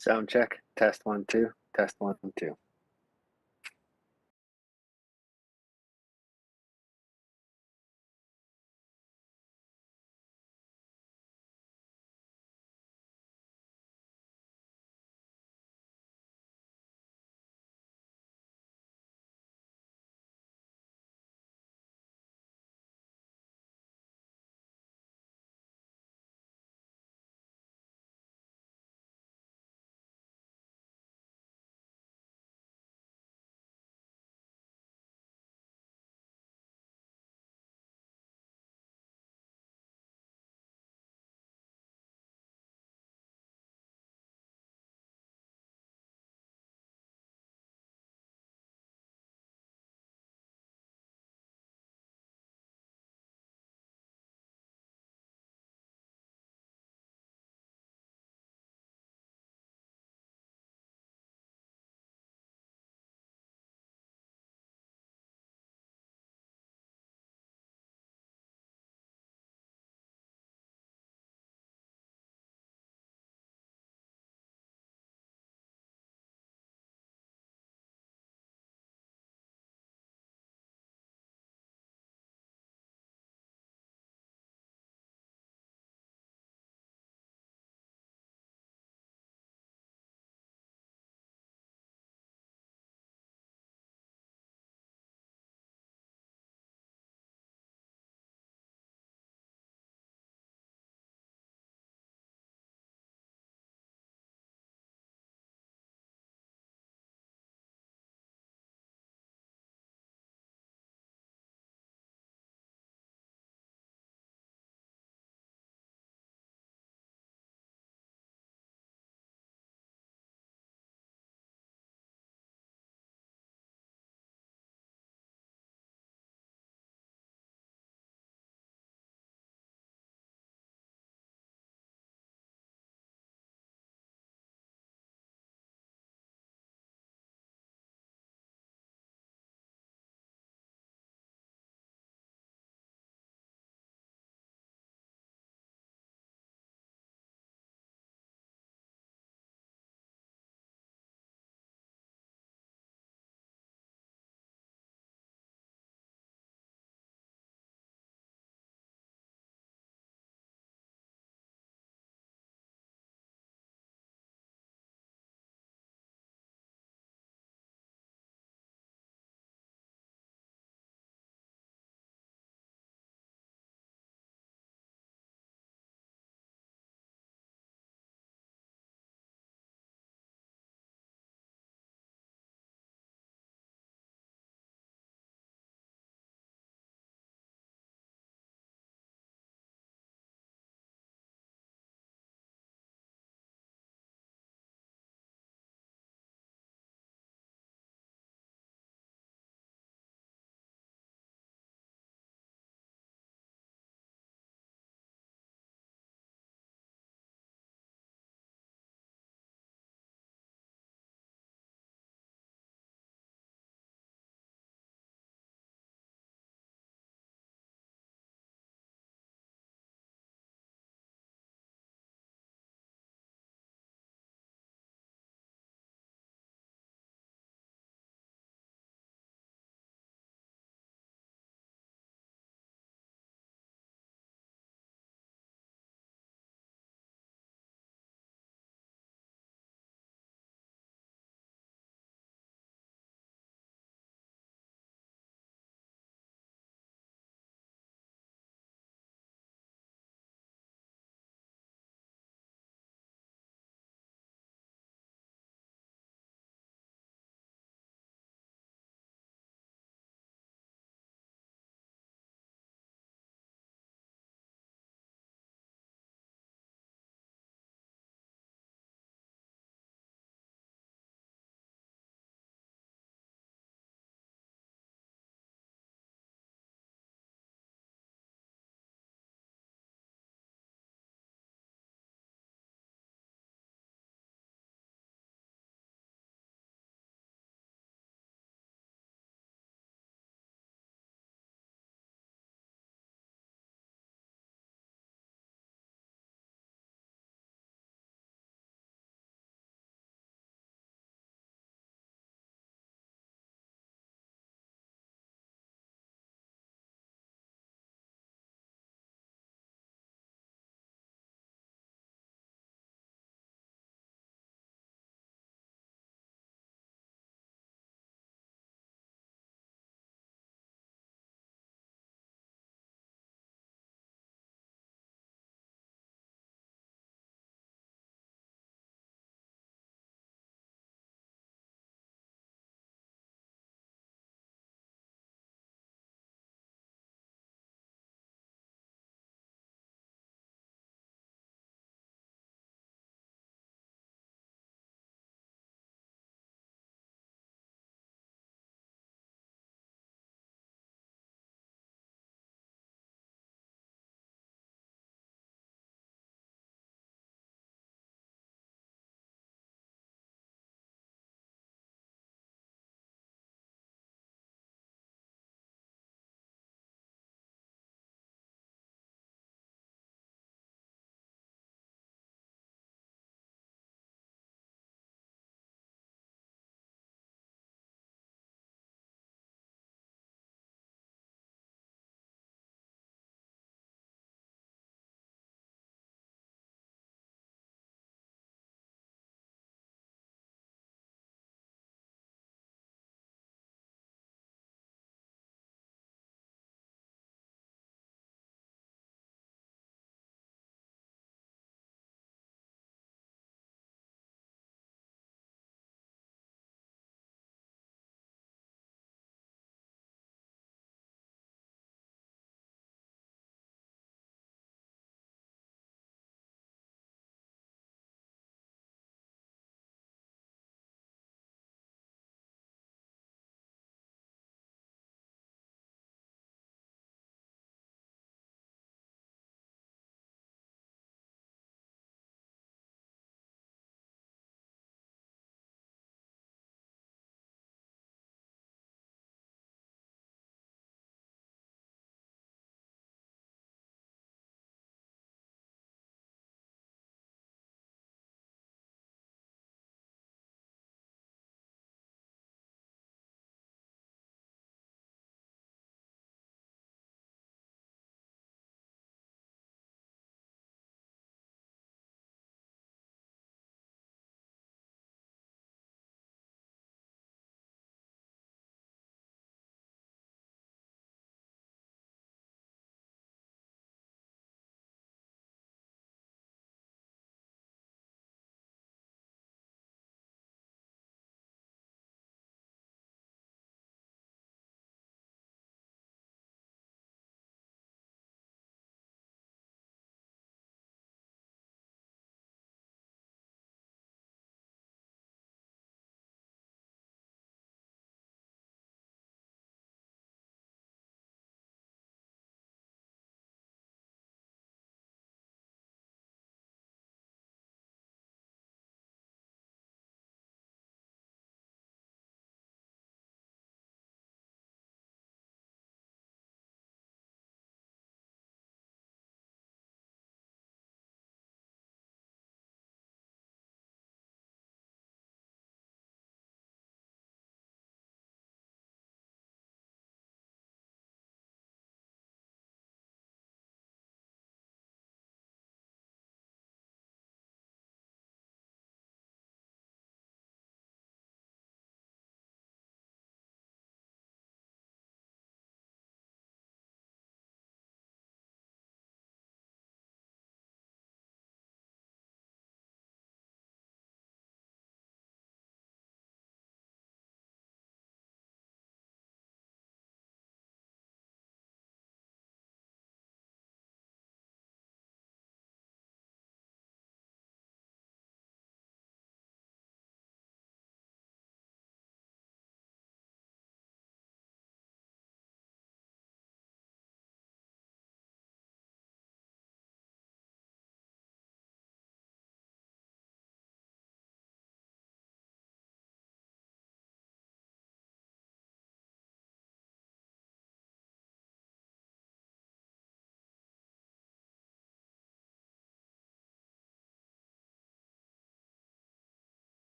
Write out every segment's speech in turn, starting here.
Sound check. Test one, two. Test one, two.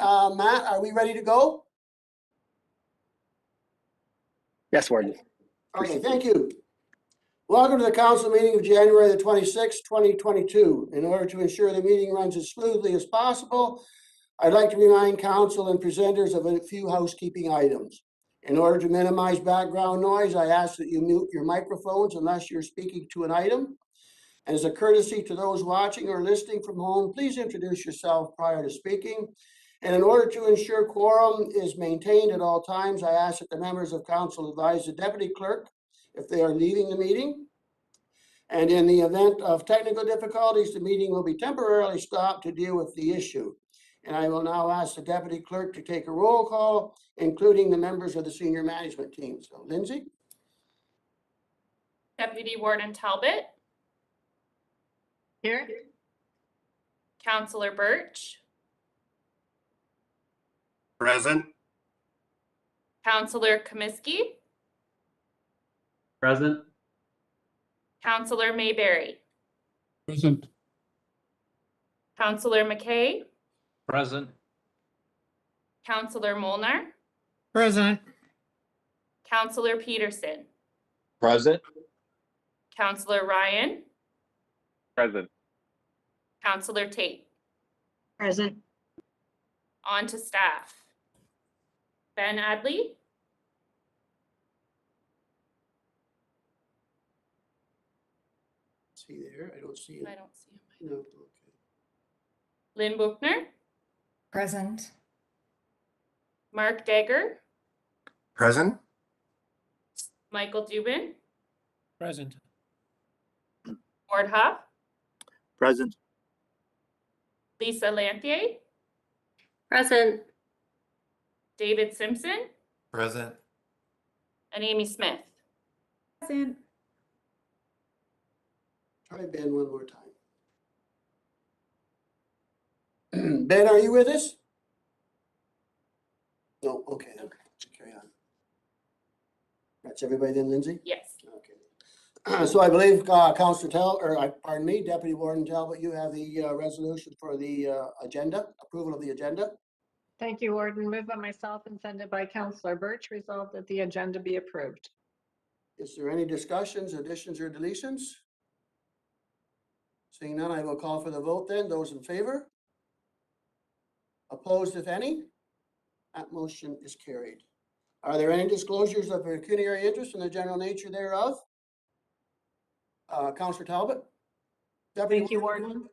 Matt, are we ready to go? Yes, Warden. Okay, thank you. Welcome to the council meeting of January the 26th, 2022. In order to ensure the meeting runs as smoothly as possible, I'd like to remind council and presenters of a few housekeeping items. In order to minimize background noise, I ask that you mute your microphones unless you're speaking to an item. And as a courtesy to those watching or listening from home, please introduce yourself prior to speaking. And in order to ensure quorum is maintained at all times, I ask that the members of council advise the deputy clerk if they are leaving the meeting. And in the event of technical difficulties, the meeting will be temporarily stopped to deal with the issue. And I will now ask the deputy clerk to take a roll call, including the members of the senior management team. So Lindsay? Deputy Warden Talbot. Here. Councillor Birch. Present. Councillor Comiskey. Present. Councillor Mayberry. Present. Councillor McKay. Present. Councillor Molnar. Present. Councillor Peterson. Present. Councillor Ryan. Present. Councillor Tate. Present. On to staff. Ben Adley. See there? I don't see it. I don't see him. No, okay. Lynn Buchner. Present. Mark Dagger. Present. Michael Dubin. Present. Ward Huff. Present. Lisa Lanthier. Present. David Simpson. Present. And Amy Smith. Present. Try Ben one more time. Ben, are you with us? No, okay, let's carry on. That's everybody then, Lindsay? Yes. Okay. So I believe Councillor pardon me, Deputy Warden Talbot, you have the resolution for the agenda, approval of the agenda. Thank you, Warden. Moved by myself and sent by Councillor Birch. Resolved that the agenda be approved. Is there any discussions, additions, or deletions? Seeing none, I will call for the vote then. Those in favor? Opposed, if any? That motion is carried. Are there any disclosures of pecuniary interest in the general nature thereof? Councillor Talbot? Deputy Thank you, Warden.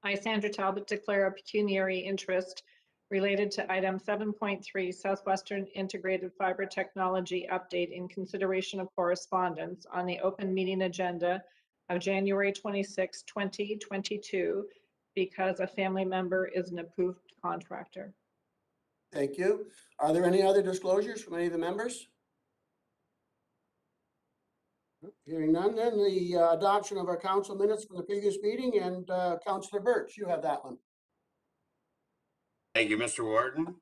I, Sandra Talbot, declare a pecuniary interest related to item 7.3 Southwestern Integrated Fiber Technology Update in consideration of correspondence on the open meeting agenda of January 26, 2022, because a family member is an approved contractor. Thank you. Are there any other disclosures from any of the members? Hearing none, then the adoption of our council minutes from the previous meeting, and Councillor Birch, you have that one. Thank you, Mr. Warden.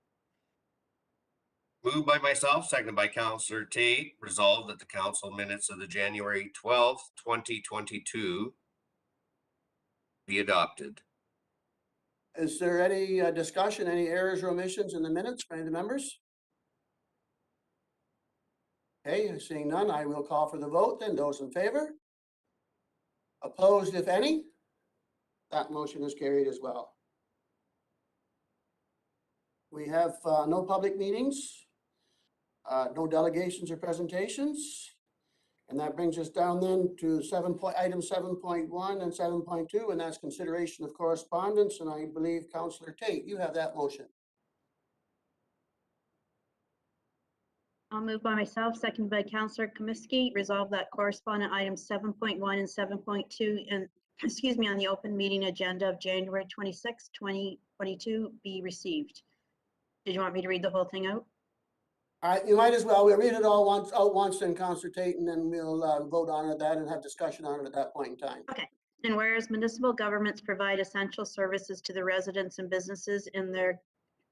Moved by myself, seconded by Councillor Tate, resolved that the council minutes of the January 12th, 2022 be adopted. Is there any discussion, any errors or omissions in the minutes by any of the members? Okay, seeing none, I will call for the vote then. Those in favor? Opposed, if any? That motion is carried as well. We have no public meetings, no delegations or presentations. And that brings us down then to item 7.1 and 7.2, and that's consideration of correspondence. And I believe Councillor Tate, you have that motion. I'll move by myself, seconded by Councillor Comiskey. Resolve that correspondent items 7.1 and 7.2 and on the open meeting agenda of January 26, 2022 be received. Did you want me to read the whole thing out? All right, you might as well. We'll read it all once, then Councillor Tate, and then we'll vote on it and have discussion on it at that point in time. Okay. And whereas municipal governments provide essential services to the residents and businesses in their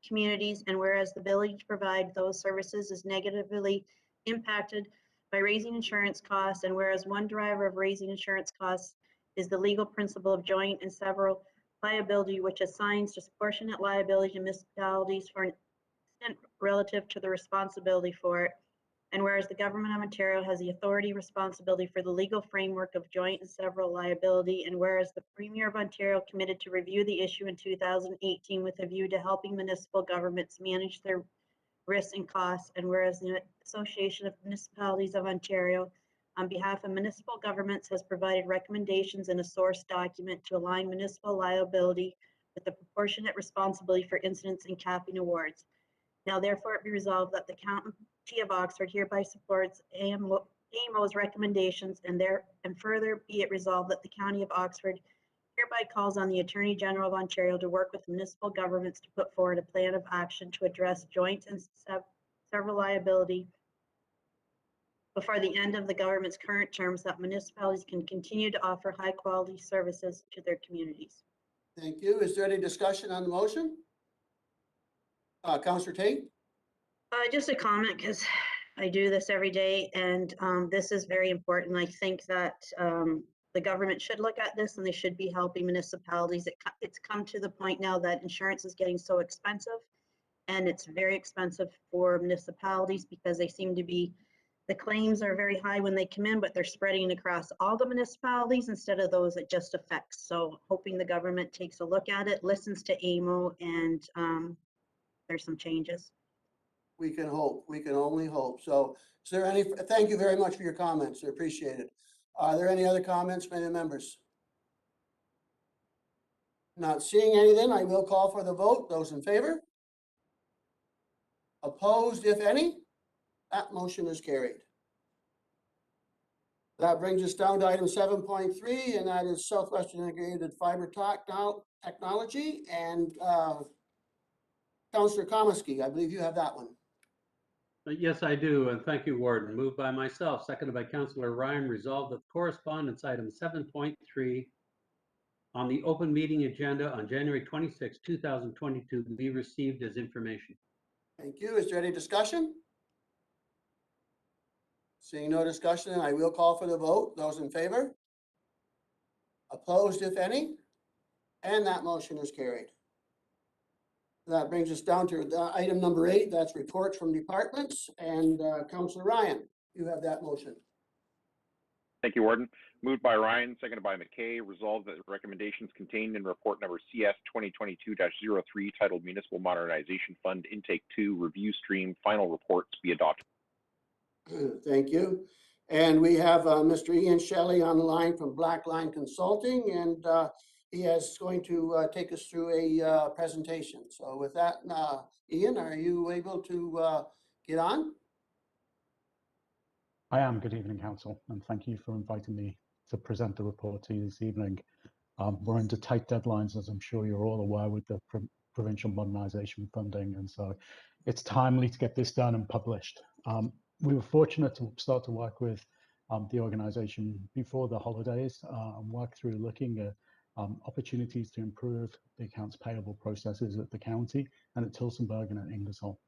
communities, and whereas the ability to provide those services is negatively impacted by raising insurance costs, and whereas one driver of raising insurance costs is the legal principle of joint and several liability, which assigns disproportionate liability to municipalities for an extent relative to the responsibility for it. And whereas the Government of Ontario has the authority responsibility for the legal framework of joint and several liability, and whereas the Premier of Ontario committed to review the issue in 2018 with a view to helping municipal governments manage their risks and costs, and whereas the Association of Municipalities of Ontario, on behalf of municipal governments, has provided recommendations in a source document to align municipal liability with the proportionate responsibility for incidents and capping awards. Now therefore it be resolved that the County of Oxford hereby supports AMO's recommendations, and further be it resolved that the County of Oxford hereby calls on the Attorney General of Ontario to work with municipal governments to put forward a plan of action to address joint and several liability before the end of the government's current terms, that municipalities can continue to offer high quality services to their communities. Thank you. Is there any discussion on the motion? Councillor Tate? Just a comment, because I do this every day, and this is very important. I think that the government should look at this, and they should be helping municipalities. It's come to the point now that insurance is getting so expensive, and it's very expensive for municipalities because they seem to be, the claims are very high when they come in, but they're spreading across all the municipalities instead of those it just affects. So hoping the government takes a look at it, listens to AMO, and there's some changes. We can hope. We can only hope. So is there any, thank you very much for your comments. I appreciate it. Are there any other comments from any members? Not seeing any, then I will call for the vote. Those in favor? Opposed, if any? That motion is carried. That brings us down to item 7.3, and that is Southwestern Integrated Fiber Technology. And Councillor Komisky, I believe you have that one. Yes, I do, and thank you, Warden. Moved by myself, seconded by Councillor Ryan, resolved that correspondence item 7.3 on the open meeting agenda on January 26, 2022 be received as information. Thank you. Is there any discussion? Seeing no discussion, I will call for the vote. Those in favor? Opposed, if any? And that motion is carried. That brings us down to item number 8. That's reports from departments. And Councillor Ryan, you have that motion. Thank you, Warden. Moved by Ryan, seconded by McKay. Resolved that recommendations contained in report number CS 2022-03 titled Municipal Modernization Fund Intake 2 Review Stream Final Reports be adopted. Thank you. And we have Mr. Ian Shelley on the line from Blackline Consulting, and he is going to take us through a presentation. So with that, Ian, are you able to get on? I am. Good evening, Council, and thank you for inviting me to present the report to you this evening. We're under tight deadlines, as I'm sure you're all aware, with the provincial modernisation funding, and so it's timely to get this done and published. We were fortunate to start to work with the organisation before the holidays and work through looking at opportunities to improve the accounts payable processes at the county and at Tillsonburg and at Ingersoll.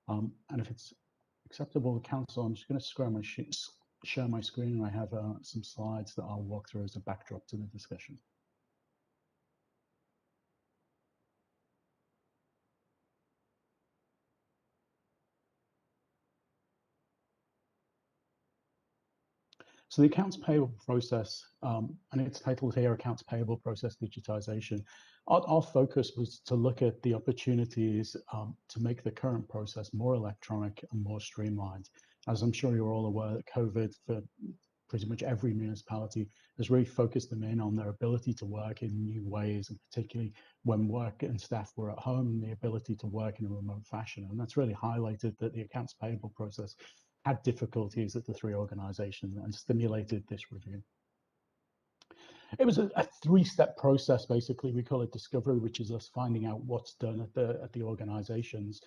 And if it's acceptable to Council, I'm just going to share my screen, and I have some slides that I'll walk through as a backdrop to the discussion. So the accounts payable process, and it's titled here, Accounts Payable Process Digitization. Our focus was to look at the opportunities to make the current process more electronic and more streamlined. As I'm sure you're all aware, that COVID for pretty much every municipality has really focused them in on their ability to work in new ways, and particularly when work and staff were at home, the ability to work in a remote fashion. And that's really highlighted that the accounts payable process had difficulties at the three organizations and stimulated this review. It was a three-step process, basically. We call it discovery, which is us finding out what's done at the organizations.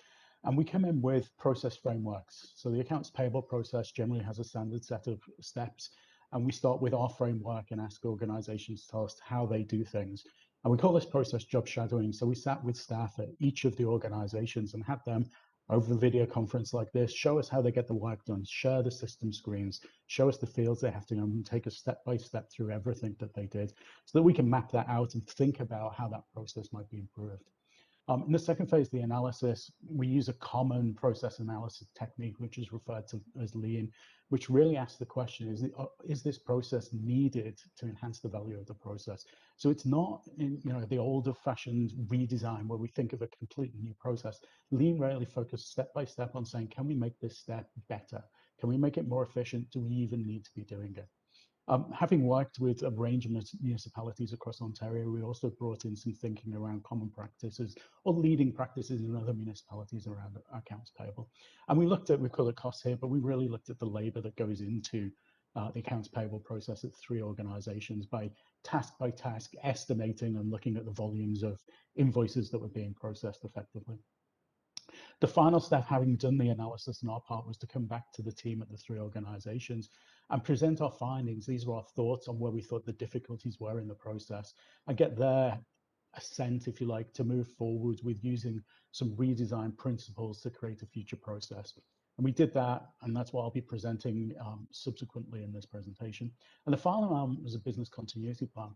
And we come in with process frameworks. So the accounts payable process generally has a standard set of steps. And we start with our framework and ask organizations to tell us how they do things. And we call this process job shadowing. So we sat with staff at each of the organizations and had them over a video conference like this, show us how they get the work done, share the system screens, show us the fields they have to go and take us step by step through everything that they did so that we can map that out and think about how that process might be improved. In the second phase, the analysis, we use a common process analysis technique, which is referred to as Lean, which really asks the question, is this process needed to enhance the value of the process? So it's not in, the older fashioned redesign where we think of a completely new process. Lean really focuses step by step on saying, can we make this step better? Can we make it more efficient? Do we even need to be doing it? Having worked with a range of municipalities across Ontario, we also brought in some thinking around common practices or leading practices in other municipalities around accounts payable. And we call it costs here, but we really looked at the labor that goes into the accounts payable process at 3 organizations by task estimating and looking at the volumes of invoices that were being processed effectively. The final step, having done the analysis on our part, was to come back to the team at the 3 organizations and present our findings. These were our thoughts on where we thought the difficulties were in the process and get their assent, if you like, to move forward with using some redesign principles to create a future process. And we did that, and that's what I'll be presenting subsequently in this presentation. And the final element was a business continuity plan.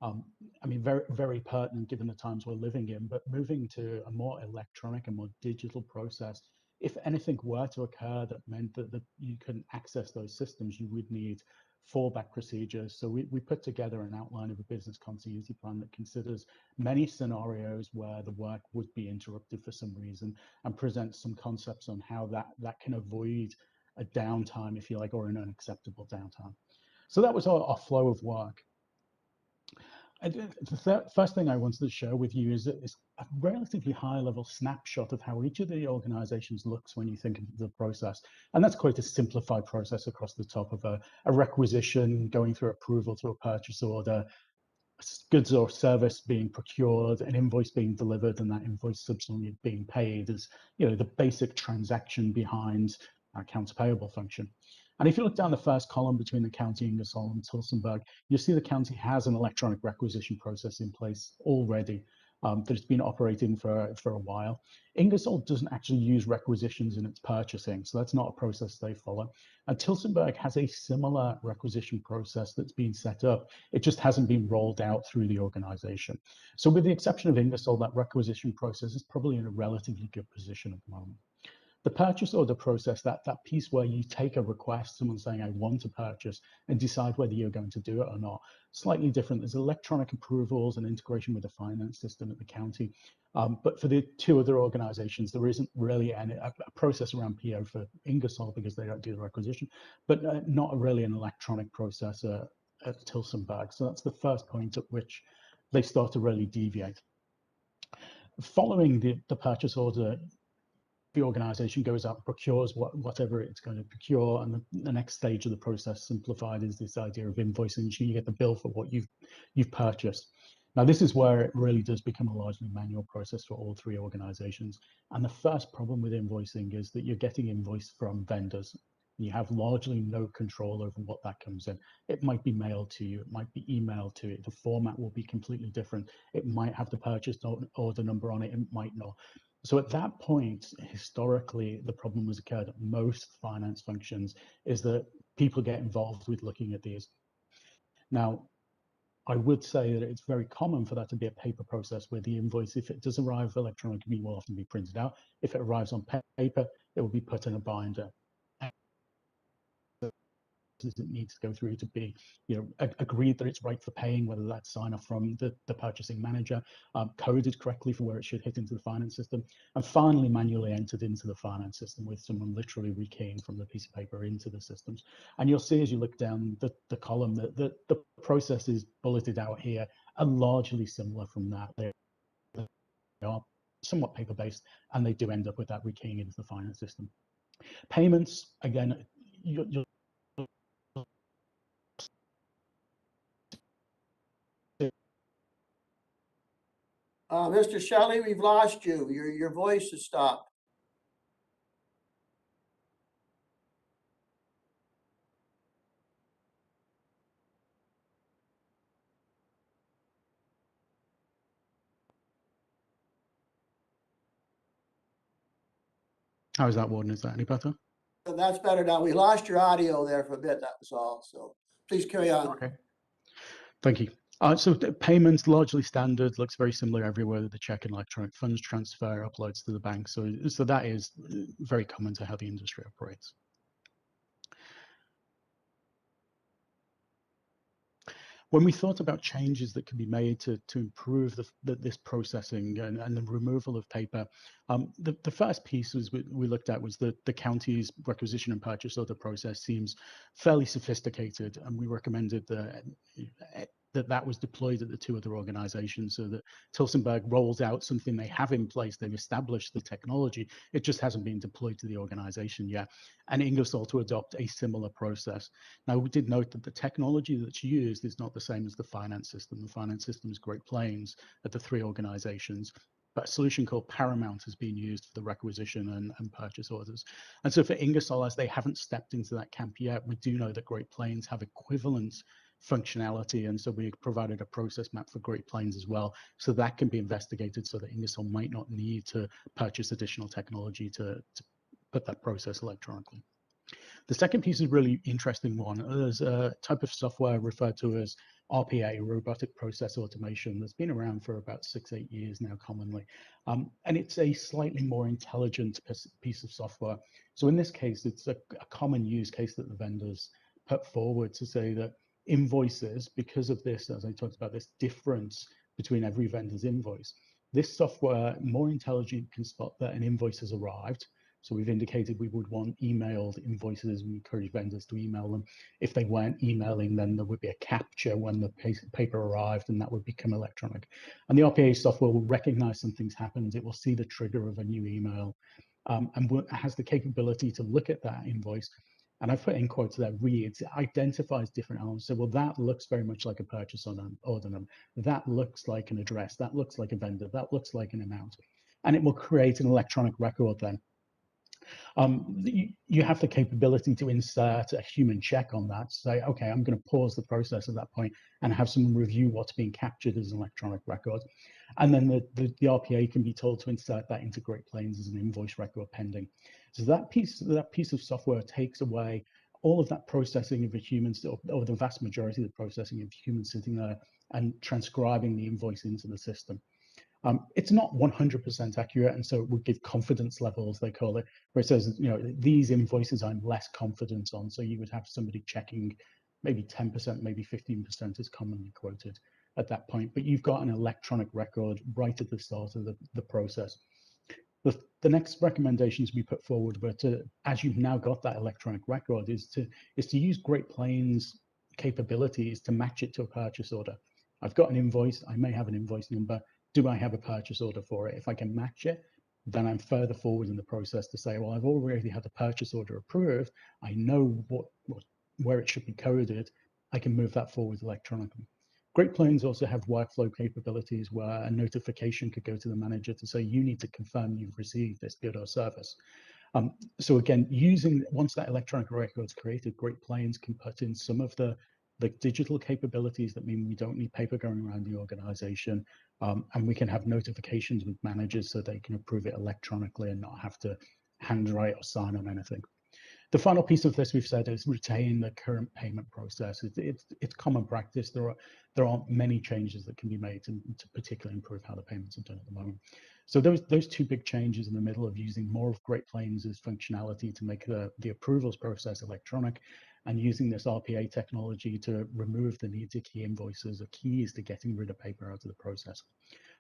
I mean, very, very pertinent given the times we're living in, but moving to a more electronic and more digital process. If anything were to occur that meant that you couldn't access those systems, you would need fallback procedures. So we put together an outline of a business continuity plan that considers many scenarios where the work would be interrupted for some reason and presents some concepts on how that can avoid a downtime, if you like, or an unacceptable downtime. So that was our flow of work. The first thing I wanted to share with you is a relatively high-level snapshot of how each of the organizations looks when you think of the process. And that's quite a simplified process across the top of a requisition, going through approval to a purchase order, goods or service being procured, an invoice being delivered, and that invoice subsequently being paid as the basic transaction behind our accounts payable function. And if you look down the first column between the county, Ingersoll and Tillsonburg, you'll see the county has an electronic requisition process in place already that has been operating for a while. Ingersoll doesn't actually use requisitions in its purchasing, so that's not a process they follow. And Tillsonburg has a similar requisition process that's been set up. It just hasn't been rolled out through the organization. So with the exception of Ingersoll, that requisition process is probably in a relatively good position at the moment. The purchase order process, that piece where you take a request, someone saying, I want to purchase, and decide whether you're going to do it or not, slightly different. There's electronic approvals and integration with the finance system at the county. But for the 2 other organizations, there isn't really a process around PO for Ingersoll because they don't do the requisition, but not really an electronic process at Tillsonburg. So that's the first point at which they start to really deviate. Following the purchase order, the organization goes out and procures whatever it's going to procure, and the next stage of the process, simplified, is this idea of invoicing. So you get the bill for what you've purchased. Now, this is where it really does become a largely manual process for all 3 organizations. And the first problem with invoicing is that you're getting invoiced from vendors. You have largely no control over what that comes in. It might be mailed to you, it might be emailed to you. The format will be completely different. It might have the purchase order number on it, it might not. So at that point, historically, the problem was occurred at most finance functions is that people get involved with looking at these. Now, I would say that it's very common for that to be a paper process where the invoice, if it does arrive electronically, will often be printed out. If it arrives on paper, it will be put in a binder. It needs to go through to be agreed that it's right for paying, whether that's sign off from the purchasing manager, coded correctly for where it should hit into the finance system, and finally manually entered into the finance system with someone literally rekeying from the piece of paper into the systems. And you'll see as you look down the column that the process is bulleted out here are largely similar from that. They are somewhat paper-based, and they do end up with that rekeying into the finance system. Payments, again, you'll Mr. Shelley, we've lost you. Your voice has stopped. How is that, Warden? Is that any better? So that's better now. We lost your audio there for a bit, that was all. So please carry on. Okay. Thank you. So the payments largely standard, looks very similar everywhere. The check and electronic funds transfer uploads to the bank. So that is very common to how the industry operates. When we thought about changes that can be made to improve this processing and the removal of paper, the first piece we looked at was the county's requisition and purchase order process seems fairly sophisticated, and we recommended that was deployed at the two other organizations, so that Tilsonburg rolls out something they have in place. They've established the technology. It just hasn't been deployed to the organization yet. And Ingersoll to adopt a similar process. Now, we did note that the technology that's used is not the same as the finance system. The finance system is Great Plains at the three organizations, but a solution called Paramount has been used for the requisition and purchase orders. And so for Ingersoll, as they haven't stepped into that camp yet, we do know that Great Plains have equivalent functionality, and so we provided a process map for Great Plains as well, so that can be investigated so that Ingersoll might not need to purchase additional technology to put that process electronically. The second piece is a really interesting one. There's a type of software referred to as RPA, Robotic Process Automation, that's been around for about 6-8 years now commonly. And it's a slightly more intelligent piece of software. So in this case, it's a common use case that the vendors put forward to say that invoices, because of this, as I talked about, this difference between every vendor's invoice, this software more intelligent can spot that an invoice has arrived. So we've indicated we would want emailed invoices. We encourage vendors to email them. If they weren't emailing, then there would be a capture when the paper arrived, and that would become electronic. And the RPA software will recognize something's happened. It will see the trigger of a new email, and has the capability to look at that invoice. And I've put in quotes there, reads, it identifies different elements. So, well, that looks very much like a purchase order number. That looks like an address. That looks like a vendor. That looks like an amount. And it will create an electronic record then. You have the capability to insert a human check on that, say, okay, I'm going to pause the process at that point and have someone review what's being captured as an electronic record. And then the RPA can be told to insert that into Great Plains as an invoice record pending. So that piece of software takes away all of that processing of a human, or the vast majority of the processing of humans sitting there and transcribing the invoice into the system. It's not 100% accurate, and so it would give confidence levels, they call it, where it says, you know, these invoices I'm less confident on. So you would have somebody checking maybe 10%, maybe 15% is commonly quoted at that point. But you've got an electronic record right at the start of the process. The next recommendations we put forward were to, as you've now got that electronic record, is to use Great Plains capabilities to match it to a purchase order. I've got an invoice, I may have an invoice number. Do I have a purchase order for it? If I can match it, then I'm further forward in the process to say, well, I've already had a purchase order approved. I know where it should be coded. I can move that forward electronically. Great Plains also have workflow capabilities where a notification could go to the manager to say, you need to confirm you've received this good or service. So again, once that electronic record is created, Great Plains can put in some of the digital capabilities that mean we don't need paper going around the organization, and we can have notifications with managers so they can approve it electronically and not have to handwrite or sign on anything. The final piece of this we've said is retain the current payment process. It's common practice. There aren't many changes that can be made to particularly improve how the payments are done at the moment. So those two big changes in the middle of using more of Great Plains' functionality to make the approvals process electronic, and using this RPA technology to remove the need to key invoices are keys to getting rid of paper out of the process.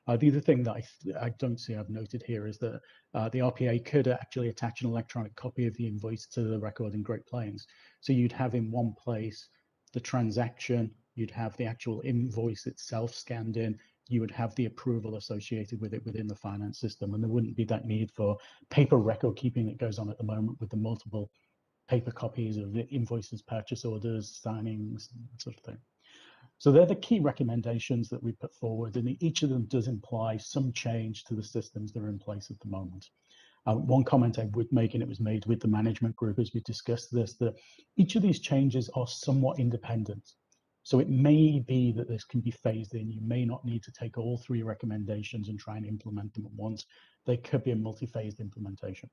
The other thing that I don't see I've noted here is that the RPA could actually attach an electronic copy of the invoice to the record in Great Plains. So you'd have in one place the transaction, you'd have the actual invoice itself scanned in, you would have the approval associated with it within the finance system, and there wouldn't be that need for paper record keeping that goes on at the moment with the multiple paper copies of the invoices, purchase orders, signings, that sort of thing. So they're the key recommendations that we put forward, and each of them does imply some change to the systems that are in place at the moment. One comment I would make, and it was made with the management group as we discussed this, that each of these changes are somewhat independent. So it may be that this can be phased in. You may not need to take all three recommendations and try and implement them at once. They could be a multi-phased implementation.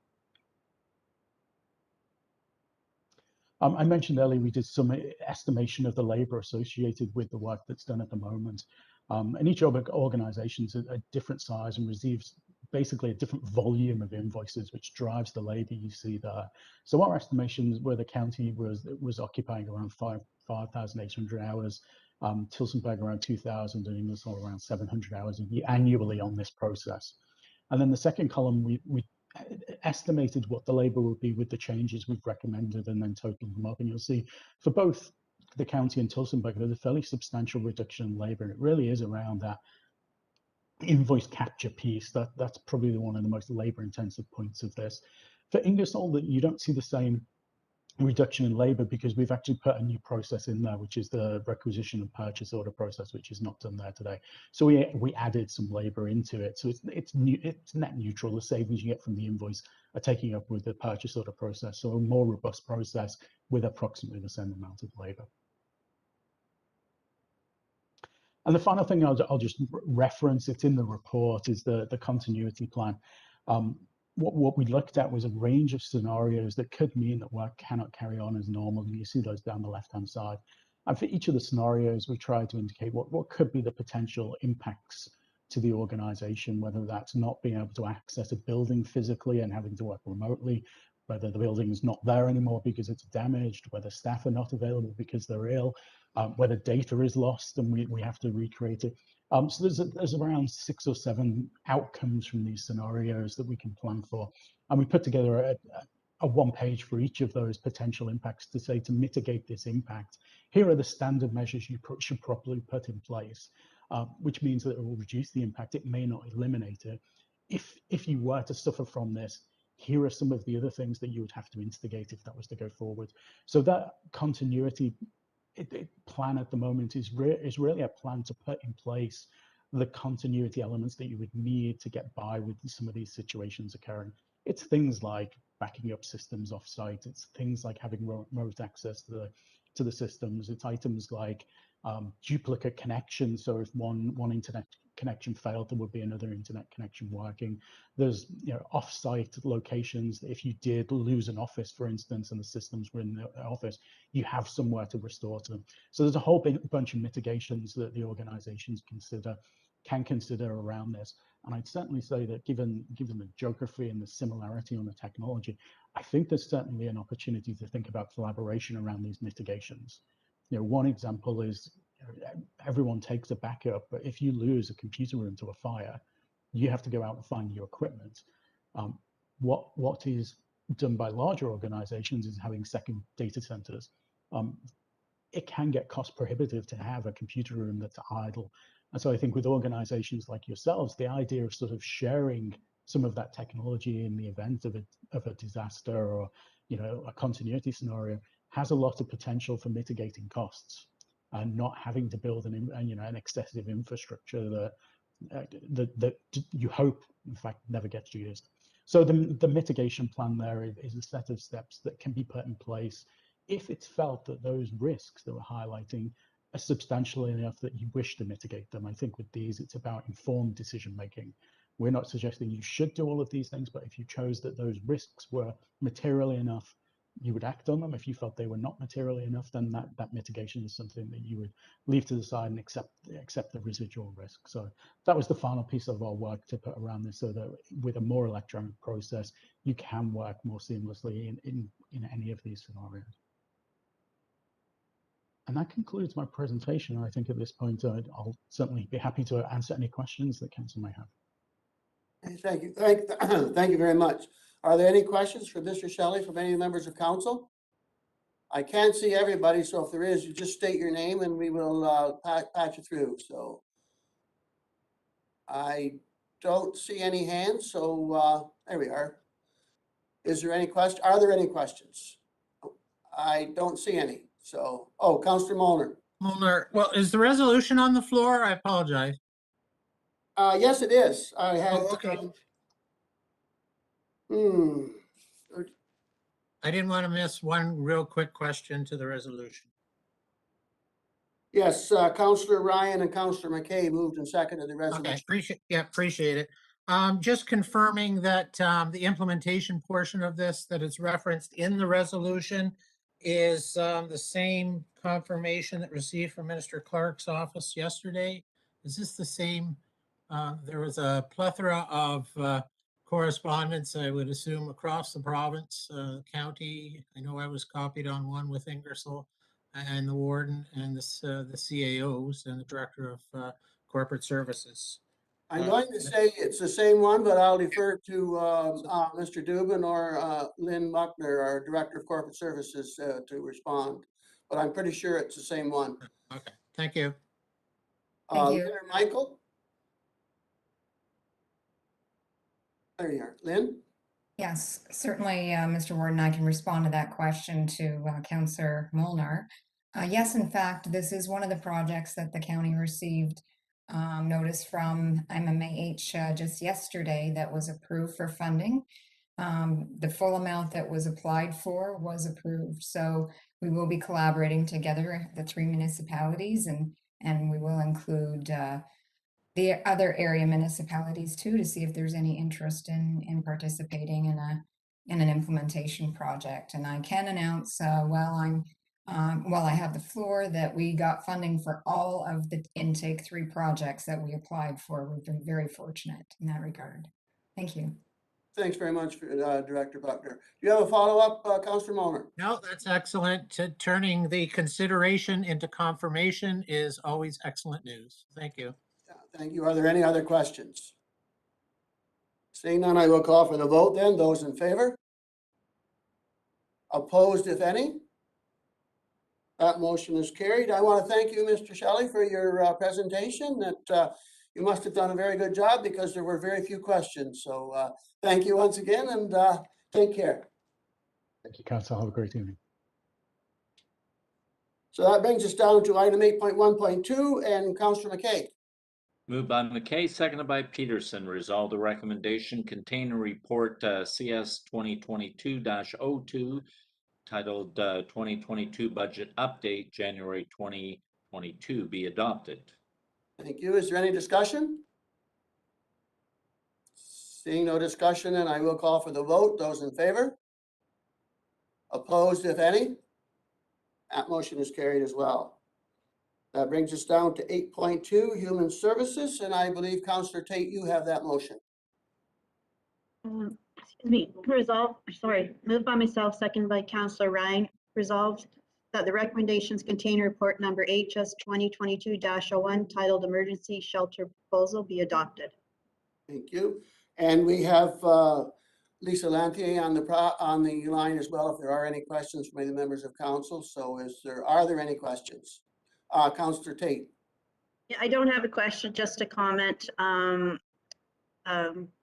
I mentioned earlier we did some estimation of the labor associated with the work that's done at the moment. And each organization is a different size and receives basically a different volume of invoices, which drives the labor you see there. So our estimations were the county was occupying around 5,800 hours, Tillsonburg around 2,000, and Ingersoll around 700 hours annually on this process. And then the second column, we estimated what the labor would be with the changes we've recommended and then totaled them up. And you'll see for both the county and Tillsonburg, there's a fairly substantial reduction in labor. And it really is around that invoice capture piece. That's probably one of the most labor intensive points of this. For Ingersoll, that you don't see the same reduction in labor because we've actually put a new process in there, which is the requisition and purchase order process, which is not done there today. So we added some labor into it. So it's net neutral. The savings you get from the invoice are taking up with the purchase order process. So a more robust process with approximately the same amount of labor. And the final thing I'll just reference, it's in the report, is the continuity plan. What we looked at was a range of scenarios that could mean that work cannot carry on as normal. And you see those down the left-hand side. And for each of the scenarios, we tried to indicate what could be the potential impacts to the organization, whether that's not being able to access a building physically and having to work remotely, whether the building is not there anymore because it's damaged, whether staff are not available because they're ill, whether data is lost and we have to recreate it. So there's around 6 or 7 outcomes from these scenarios that we can plan for. And we put together a one page for each of those potential impacts to say, to mitigate this impact, here are the standard measures you should properly put in place, which means that it will reduce the impact. It may not eliminate it. If you were to suffer from this, here are some of the other things that you would have to instigate if that was to go forward. So that continuity plan at the moment is really a plan to put in place the continuity elements that you would need to get by with some of these situations occurring. It's things like backing up systems off-site. It's things like having remote access to the systems. It's items like duplicate connections. So if one internet connection failed, there would be another internet connection working. There's off-site locations. If you did lose an office, for instance, and the systems were in the office, you have somewhere to restore to them. So there's a whole bunch of mitigations that the organizations can consider around this. And I'd certainly say that given the geography and the similarity on the technology, I think there's certainly an opportunity to think about collaboration around these mitigations. One example is everyone takes a backup, but if you lose a computer room to a fire, you have to go out and find your equipment. What is done by larger organizations is having second data centers. It can get cost prohibitive to have a computer room that's idle. And so I think with organizations like yourselves, the idea of sort of sharing some of that technology in the event of a disaster or a continuity scenario has a lot of potential for mitigating costs and not having to build an excessive infrastructure that you hope, in fact, never gets used. So the mitigation plan there is a set of steps that can be put in place if it's felt that those risks that we're highlighting are substantial enough that you wish to mitigate them. I think with these, it's about informed decision making. We're not suggesting you should do all of these things, but if you chose that those risks were materially enough, you would act on them. If you felt they were not materially enough, then that mitigation is something that you would leave to the side and accept the residual risk. So that was the final piece of our work to put around this, so that with a more electronic process, you can work more seamlessly in any of these scenarios. And that concludes my presentation. I think at this point, I'll certainly be happy to answer any questions that council may have. Thank you. Thank you very much. Are there any questions for Mr. Shelley from any members of council? I can't see everybody, so if there is, you just state your name and we will patch you through. So I don't see any hands, so there we are. Is there any question? Are there any questions? I don't see any. So, Councillor Molnar. Molnar, well, is the resolution on the floor? I apologize. Yes, it is. I had. Okay. I didn't want to miss one real quick question to the resolution. Yes, Councillor Ryan and Councillor McKay moved and seconded the resolution. Okay, appreciate it. Just confirming that the implementation portion of this that is referenced in the resolution is the same confirmation that received from Minister Clark's office yesterday. Is this the same? There was a plethora of correspondence, I would assume, across the province, county. I know I was copied on one with Ingersoll and the warden and the CAOs and the director of corporate services. I'm going to say it's the same one, but I'll defer to Mr. Dubin or Lynn Buckner, our Director of Corporate Services, to respond. But I'm pretty sure it's the same one. Okay, thank you. Thank you. Lynn or Michael? There you are. Lynn? Yes, certainly, Mr. Warden, I can respond to that question to Councillor Molnar. Yes, in fact, this is one of the projects that the county received notice from MMAH just yesterday that was approved for funding. The full amount that was applied for was approved. So we will be collaborating together, the three municipalities, and we will include the other area municipalities too, to see if there's any interest in participating in an implementation project. And I can announce while I have the floor that we got funding for all of the intake 3 projects that we applied for. We've been very fortunate in that regard. Thank you. Thanks very much, Director Buckner. Do you have a follow-up, Councillor Molnar? No, that's excellent. Turning the consideration into confirmation is always excellent news. Thank you. Thank you. Are there any other questions? Seeing none, I will call for the vote then. Those in favor? Opposed, if any? That motion is carried. I want to thank you, Mr. Shelley, for your presentation. That you must have done a very good job because there were very few questions. So thank you once again and take care. Thank you, Councillor. Have a great evening. So that brings us down to item 8.1.2 and Councillor McKay. Moved by McKay, seconded by Peterson. Resolve the recommendation contained in report CS 2022-02 titled 2022 Budget Update January 2022 be adopted. Thank you. Is there any discussion? Seeing no discussion, and I will call for the vote. Those in favor? Opposed, if any? That motion is carried as well. That brings us down to 8.2, Human Services, and I believe Councillor Tate, you have that motion. Excuse me, moved by myself, seconded by Councillor Ryan. Resolved that the recommendations contained in report number HS 2022-01 titled Emergency Shelter Proposal be adopted. Thank you. And we have Lisa Lantier on the line as well, if there are any questions from any members of council. So are there any questions? Councillor Tate. Yeah, I don't have a question, just a comment.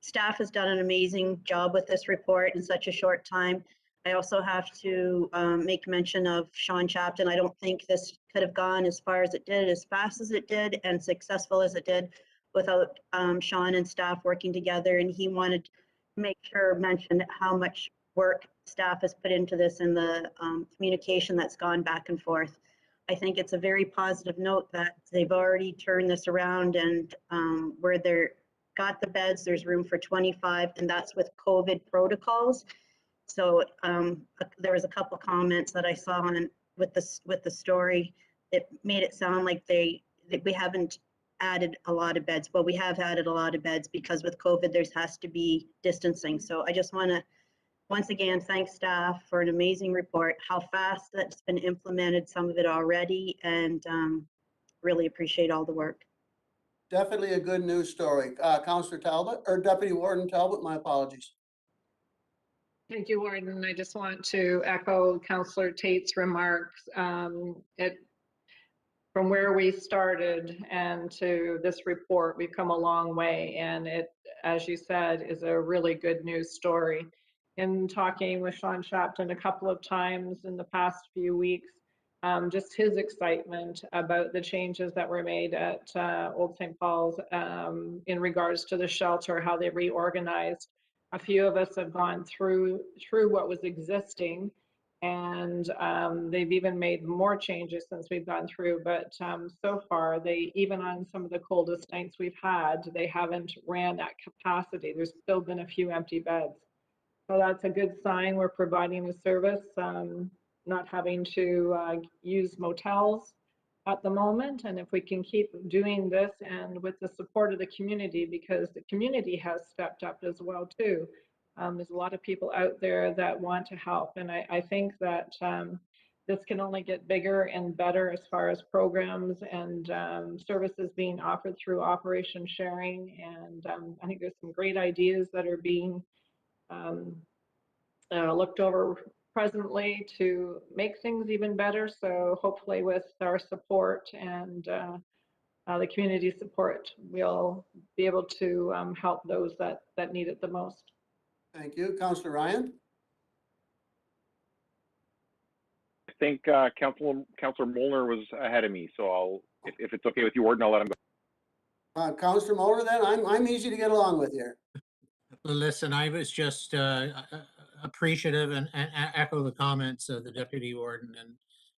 Staff has done an amazing job with this report in such a short time. I also have to make mention of Sean Chapton. I don't think this could have gone as far as it did, as fast as it did, and successful as it did without Sean and staff working together. And he wanted to make sure mention how much work staff has put into this and the communication that's gone back and forth. I think it's a very positive note that they've already turned this around, and where they're got the beds, there's room for 25, and that's with COVID protocols. So there was a couple comments that I saw on with the story. It made it sound like we haven't added a lot of beds. Well, we have added a lot of beds because with COVID there has to be distancing. So I just want to once again thank staff for an amazing report, how fast that's been implemented, some of it already, and really appreciate all the work. Definitely a good news story. Councillor Talbot, or Deputy Warden Talbot, my apologies. Thank you, Warden. I just want to echo Councillor Tate's remarks. From where we started and to this report, we've come a long way, and it, as you said, is a really good news story. In talking with Sean Shapton a couple of times in the past few weeks, just his excitement about the changes that were made at Old St. Paul's in regards to the shelter, how they reorganized. A few of us have gone through what was existing, and they've even made more changes since we've gone through. But so far, even on some of the coldest nights we've had, they haven't ran at capacity. There's still been a few empty beds. So that's a good sign. We're providing a service. not having to use motels at the moment. And if we can keep doing this and with the support of the community, because the community has stepped up as well too. There's a lot of people out there that want to help. And I think that this can only get bigger and better as far as programs and services being offered through Operation Sharing. And I think there's some great ideas that are being looked over presently to make things even better. So hopefully with our support and the community support, we'll be able to help those that need it the most. Thank you. Councillor Ryan? I think Councillor Molnar was ahead of me, so I'll, if it's okay with you, Warden, I'll let him go. Councillor Moller, then I'm easy to get along with here. Listen, I was just appreciative and echo the comments of the deputy warden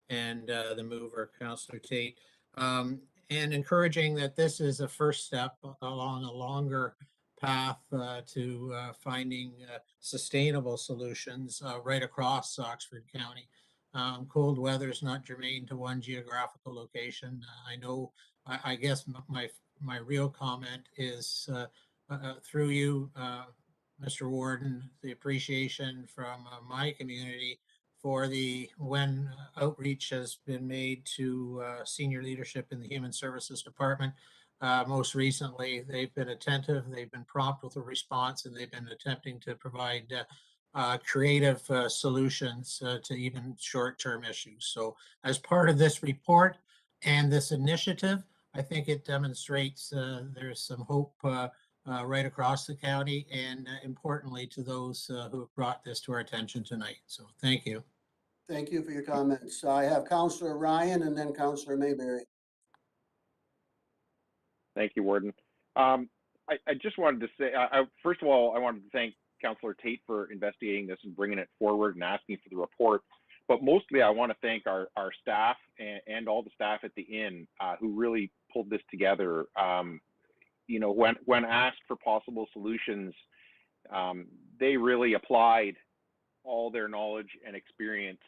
and the mover, Councillor Tate, and encouraging that this is a first step along a longer path to finding sustainable solutions right across Oxford County. Cold weather is not germane to one geographical location. I know, I guess my real comment is through you, Mr. Warden, the appreciation from my community for when outreach has been made to senior leadership in the Human Services Department. Most recently, they've been attentive, they've been prompt with a response, and they've been attempting to provide creative solutions to even short-term issues. So as part of this report and this initiative, I think it demonstrates there's some hope right across the county, and importantly to those who have brought this to our attention tonight. So thank you. Thank you for your comments. I have Councillor Ryan and then Councillor Mayberry. Thank you, Warden. I just wanted to say, first of all, I wanted to thank Councillor Tate for investigating this and bringing it forward and asking for the report. But mostly, I want to thank our staff and all the staff at the inn who really pulled this together. You know, when asked for possible solutions, they really applied all their knowledge and experience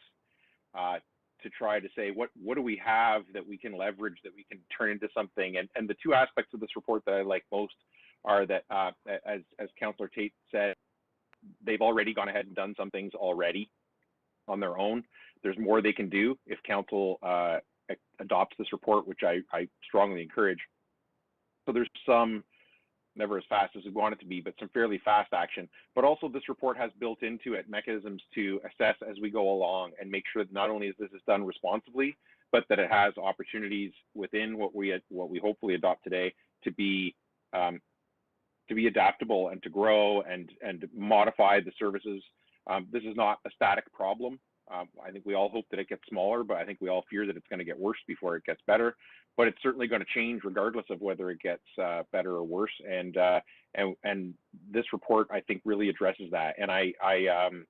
to try to say, what do we have that we can leverage, that we can turn into something? And the two aspects of this report that I like most are that, as Councillor Tate said, they've already gone ahead and done some things already on their own. There's more they can do if council adopts this report, which I strongly encourage. So there's some, never as fast as we want it to be, but some fairly fast action. But also this report has built into it mechanisms to assess as we go along and make sure that not only is this done responsibly, but that it has opportunities within what we hopefully adopt today to be adaptable and to grow and modify the services. This is not a static problem. I think we all hope that it gets smaller, but I think we all fear that it's going to get worse before it gets better. But it's certainly going to change regardless of whether it gets better or worse. And this report, I think, really addresses that. And I'm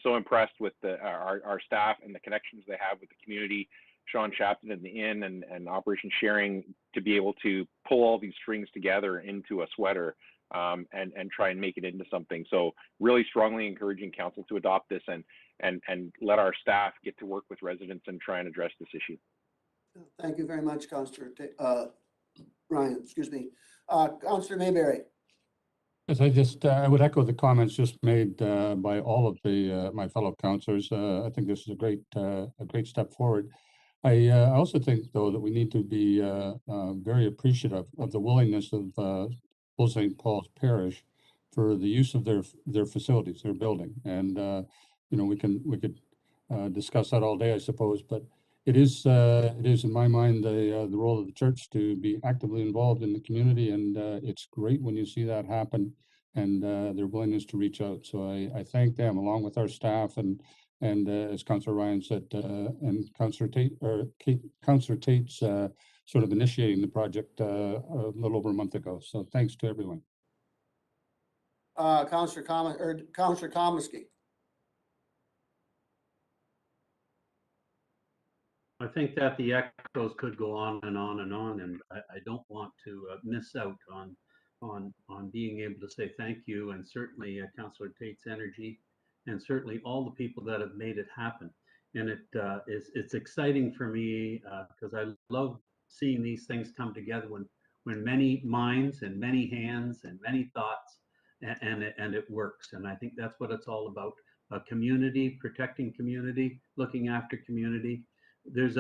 so impressed with our staff and the connections they have with the community. Sean Shapton and the Inn and Operation Sharing to be able to pull all these strings together into a sweater and try and make it into something. So really strongly encouraging council to adopt this and let our staff get to work with residents and try and address this issue. Thank you very much, Councillor Ryan, excuse me. Councillor Mayberry. Yes, I would echo the comments just made by all of my fellow councillors. I think this is a great step forward. I also think, though, that we need to be very appreciative of the willingness of Old St. Paul's Parish for the use of their facilities, their building, and you know, we could discuss that all day, I suppose, but it is in my mind the role of the church to be actively involved in the community, and it's great when you see that happen and their willingness to reach out. So I thank them along with our staff and as Councillor Ryan said, and Councillor Tate's sort of initiating the project a little over a month ago. So thanks to everyone. Councillor Komisky. I think that the echoes could go on and on and on, and I don't want to miss out on being able to say thank you, and certainly Councillor Tate's energy and certainly all the people that have made it happen. And it's exciting for me because I love seeing these things come together when many minds and many hands and many thoughts and it works. And I think that's what it's all about. Community, protecting community, looking after community. This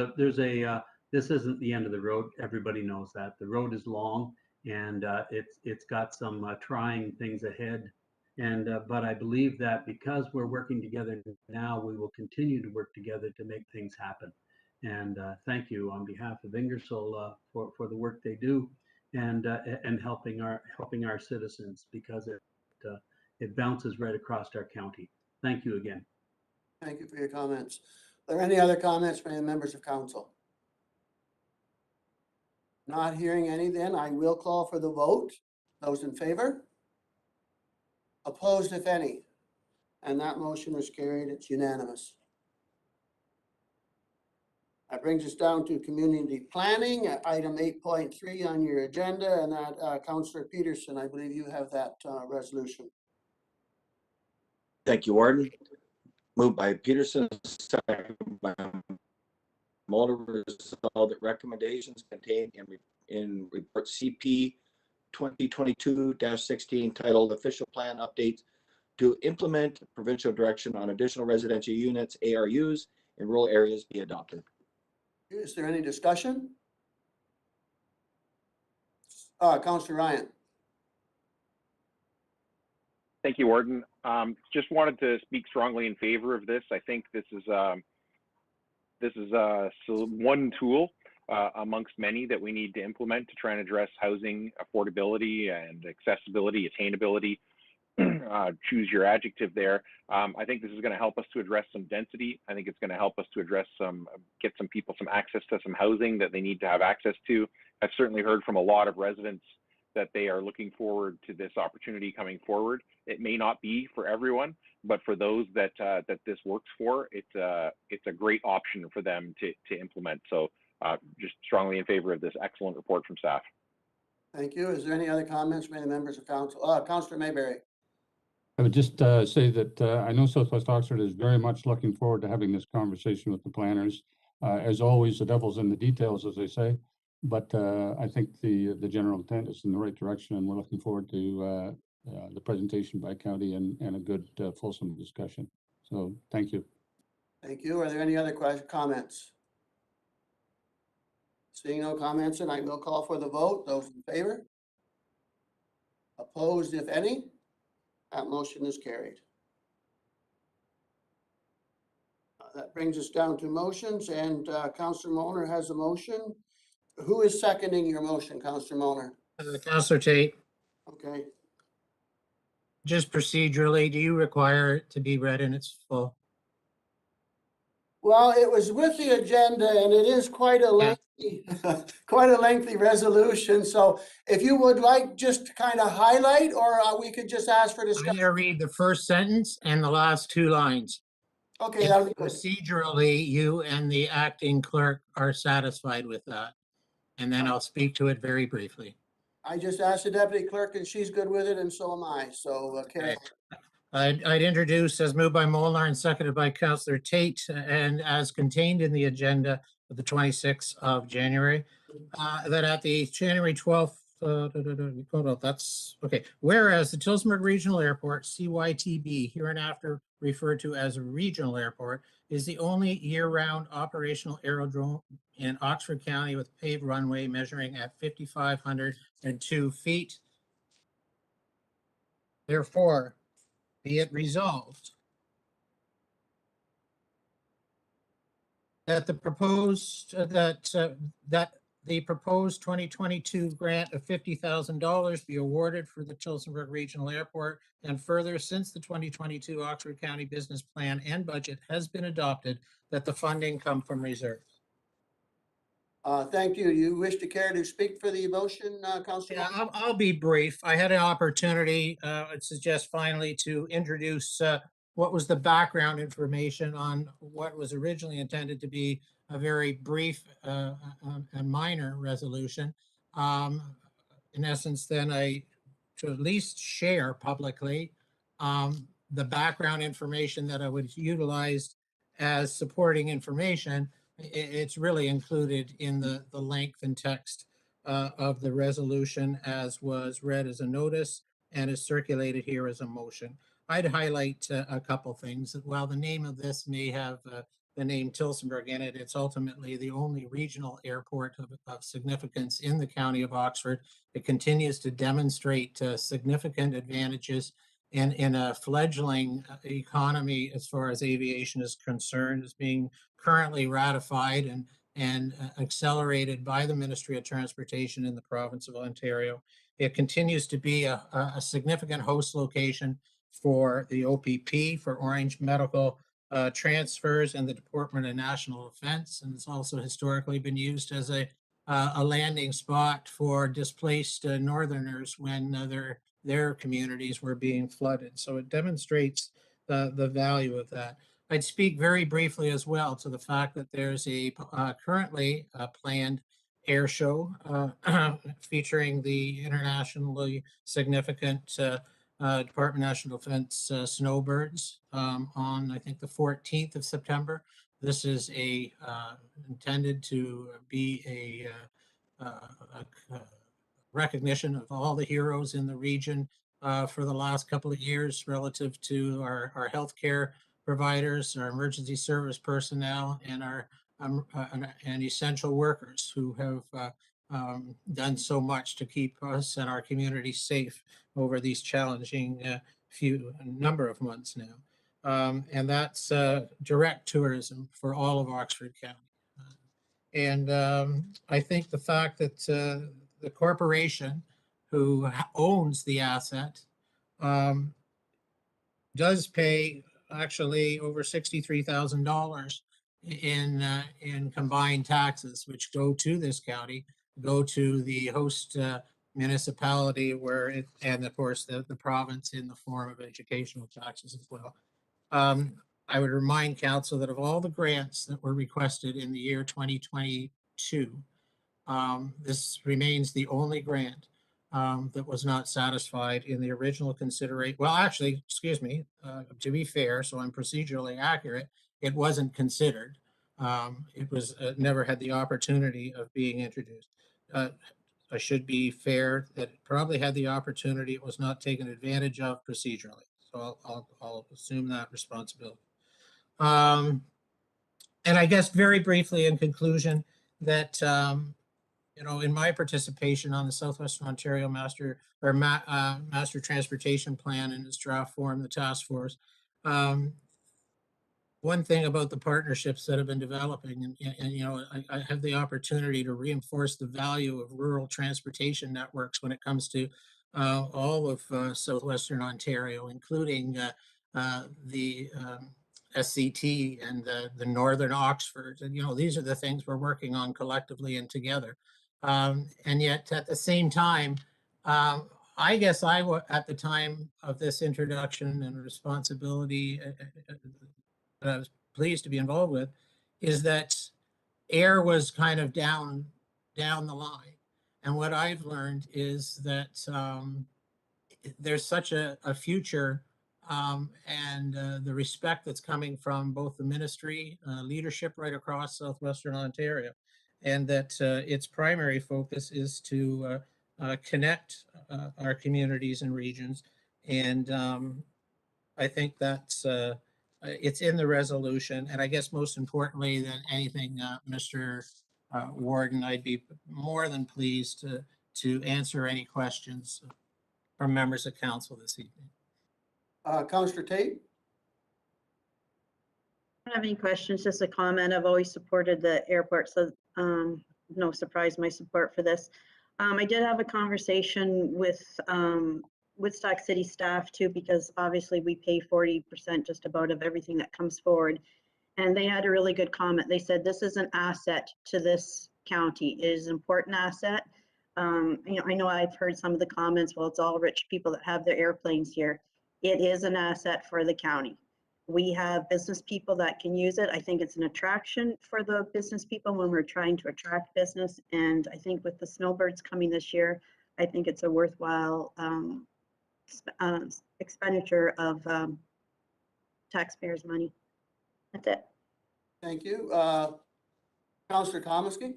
isn't the end of the road. Everybody knows that. The road is long and it's got some trying things ahead. But I believe that because we're working together now, we will continue to work together to make things happen. And thank you on behalf of Ingersoll for the work they do and helping our citizens, because it bounces right across our county. Thank you again. Thank you for your comments. Are there any other comments from any members of council? Not hearing any, then I will call for the vote. Those in favor? Opposed, if any? And that motion is carried. It's unanimous. That brings us down to community planning, item 8.3 on your agenda, and that Councillor Peterson, I believe you have that resolution. Thank you, Warden. Moved by Peterson, second by Mulder, resolved that recommendations contained in report CP 2022-16 titled Official Plan Updates to implement provincial direction on additional residential units, ARUs, in rural areas be adopted. Is there any discussion? Councillor Ryan. Thank you, Warden. Just wanted to speak strongly in favor of this. I think this is one tool amongst many that we need to implement to try and address housing affordability and accessibility, attainability. Choose your adjective there. I think this is going to help us to address some density. I think it's going to help us to address get some people some access to some housing that they need to have access to. I've certainly heard from a lot of residents that they are looking forward to this opportunity coming forward. It may not be for everyone, but for those that this works for, it's a great option for them to implement. So just strongly in favor of this excellent report from staff. Thank you. Is there any other comments from any members of council? Councillor Mayberry. I would just say that I know Southwest Oxford is very much looking forward to having this conversation with the planners. As always, the devil's in the details, as they say. But I think the general intent is in the right direction, and we're looking forward to the presentation by county and a good fulsome discussion. So thank you. Thank you. Are there any other comments? Seeing no comments, and I will call for the vote. Those in favor? Opposed, if any? That motion is carried. That brings us down to motions, and Councillor Molnar has a motion. Who is seconding your motion, Councillor Molnar? Councillor Tate, Okay. just procedurally, do you require it to be read in its full? Well, it was with the agenda, and it is quite a lengthy, quite a lengthy resolution. So if you would like just to kind of highlight, or we could just ask for I'm discussion. going to read the first sentence and the last two lines. Okay, If that'll be good. procedurally, you and the acting clerk are satisfied with that. And then I'll speak to it very briefly. I just asked the deputy clerk, and she's good with it, and so am I. So, okay. I'd introduce, as moved by Molnar and seconded by Councillor Tate, and as contained in the agenda of the 26th of January, that at the January 12th, that's okay. Whereas the Tillsonburg Regional Airport, CYTB, hereinafter referred to as a regional airport, is the only year-round operational aerodrome in Oxford County with paved runway measuring at 5,502 feet. Therefore, be it resolved that the proposed the proposed 2022 grant of $50,000 be awarded for the Tillsonburg Regional Airport, and further, since the 2022 Oxford County Business Plan and Budget has been adopted, that the funding come from reserves. Thank you. You wish to care to speak for the motion, Councillor? Yeah, I'll be brief. I had an opportunity, I'd suggest finally, to introduce what was the background information on what was originally intended to be a very brief and minor resolution. In essence, then to at least share publicly the background information that I would utilize as supporting information, it's really included in the length and text of the resolution as was read as a notice and is circulated here as a motion. I'd highlight a couple things. While the name of this may have the name Tillsonburg in it, it's ultimately the only regional airport of significance in the county of Oxford. It continues to demonstrate significant advantages in a fledgling economy as far as aviation is concerned, is being currently ratified and accelerated by the Ministry of Transportation in the province of Ontario. It continues to be a significant host location for the OPP, for Orange Medical transfers and the Department of National Defense. And it's also historically been used as a landing spot for displaced Northerners when their communities were being flooded. So it demonstrates the value of that. I'd speak very briefly as well to the fact that there's a currently planned air show featuring the internationally significant Department of National Defense snowbirds on, I think, the 14th of September. This is intended to be a recognition of all the heroes in the region for the last couple of years relative to our healthcare providers, our emergency service personnel, and our and essential workers who have done so much to keep us and our community safe over these challenging number of months now. And that's direct tourism for all of Oxford County. And I think the fact that the corporation who owns the asset does pay actually over $63,000 in combined taxes, which go to this county, go to the host municipality where it, and of course the province in the form of educational taxes as well. I would remind council that of all the grants that were requested in the year 2022, this remains the only grant that was not satisfied in the original consideration. Well, actually, excuse me, to be fair, so I'm procedurally accurate, it wasn't considered. It was never had the opportunity of being introduced. I should be fair that it probably had the opportunity. It was not taken advantage of procedurally. So I'll assume that responsibility. And I guess very briefly in conclusion that, you know, in my participation on the Southwestern Ontario Master Transportation Plan in its draft form, the task force, one thing about the partnerships that have been developing, and you know, I have the opportunity to reinforce the value of rural transportation networks when it comes to all of Southwestern Ontario, including the SCT and the Northern Oxford. And, you know, these are the things we're working on collectively and together. And yet at the same time, I guess at the time of this introduction and responsibility that I was pleased to be involved with, is that air was kind of down the line. And what I've learned is that there's such a future and the respect that's coming from both the ministry leadership right across Southwestern Ontario, and that its primary focus is to connect our communities and regions. And I think that's it's in the resolution. And I guess most importantly than anything, Mr. Warden, I'd be more than pleased to answer any questions from members of council this evening. Councillor Tate? I don't have any questions, just a comment. I've always supported the airport, so no surprise my support for this. I did have a conversation with Woodstock City staff too, because obviously we pay 40% just about of everything that comes forward. And they had a really good comment. They said this is an asset to this county. It is an important asset. You know, I know I've heard some of the comments, well, it's all rich people that have their airplanes here. It is an asset for the county. We have business people that can use it. I think it's an attraction for the business people when we're trying to attract business. And I think with the snowbirds coming this year, I think it's a worthwhile expenditure of taxpayers' money. That's it. Thank you. Counselor Komisky?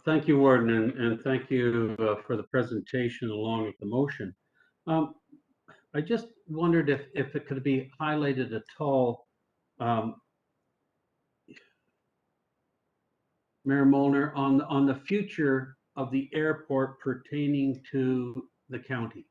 Thank you, Warden, and thank you for the presentation along with the motion. I just wondered if it could be highlighted at all, Mayor Molnar, on the future of the airport pertaining to the county.